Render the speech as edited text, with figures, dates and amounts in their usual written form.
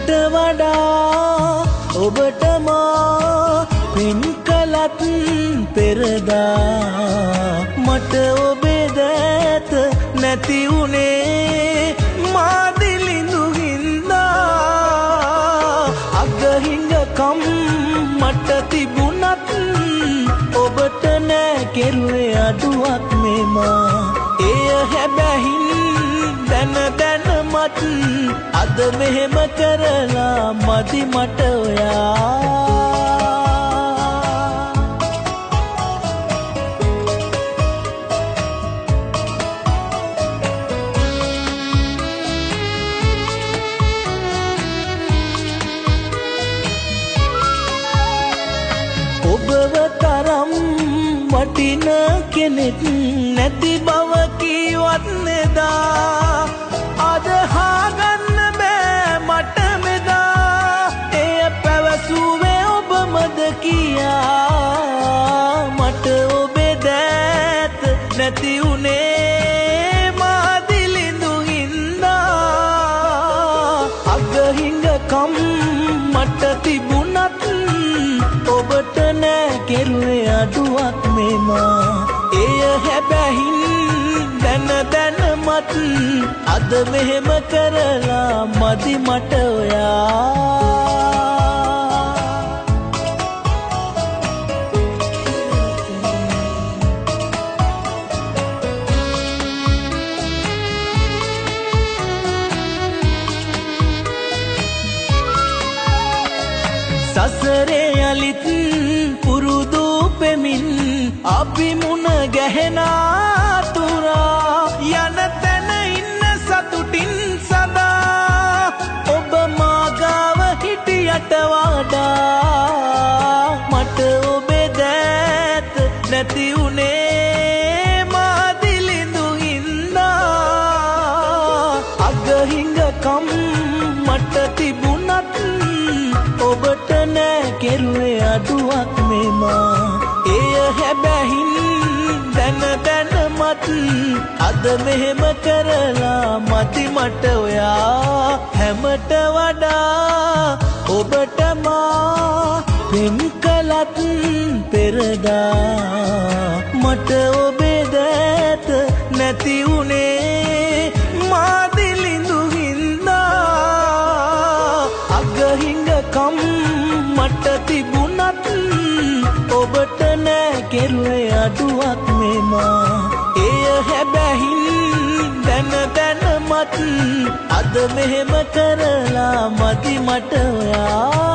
මට වඩා ඔබට මා පින් කළත් පෙරදා මට ඔබේ දැත නැති උනේ මා දිලිඳු හින්දා අගහිඟකම් මට තිබුණත් ඔබට නෑ කෙරුවේ අඩුවක් මේමා එය හැබැහින් දැන දැනමත් අද මෙහෙම කරලා මදි මට ඔයා ඔබව තරම් වටින කෙනෙක් නැති බව කීවත් නෙදා අද හාගන්න බෑ මට මෙදා එය පැවසුවේ ඔබමද කියා මට ඔබේ දැත නැති උනේ මා දිලිඳු හින්දා අගහිඟකම් මට තිබුණත් ඔබට නෑ කෙරුවේ අඩුවක් මේමා එය හැබැහින් දැන දැනමත් අද මෙහෙම කරලා මදි මට ඔයා සසරේ යලිත් පුරුදු පෙමින් අපි මුණ ගැහෙනා තුරා යන තැන ඉන්න සතුටින් සදා ඔබ මාගාව හිටියට වඩා මට ඔබේ දැත නැති උනේ මා දිලිඳු හින්දා අගහිඟකම් මට තිබුණත් ඔබට නෑ කෙරුවේ අඩුවක් මේමා එය හැබැහින් දැන දැනමත් අද මෙහෙම කරලා මදි මට ඔයා හැමට වඩා ඔබට මා පින් කළත් පෙරදා මට ඔබේ දැත නැති උනේ මා දිලිඳු හින්දා අගහිඟකම් මට තිබුණත් ඔබට නෑ කෙරුවේ අඩුවක් මේමා එය හැබැහින් දැන දැනමත් අද මෙහෙම කරලා මදි මට ඔයා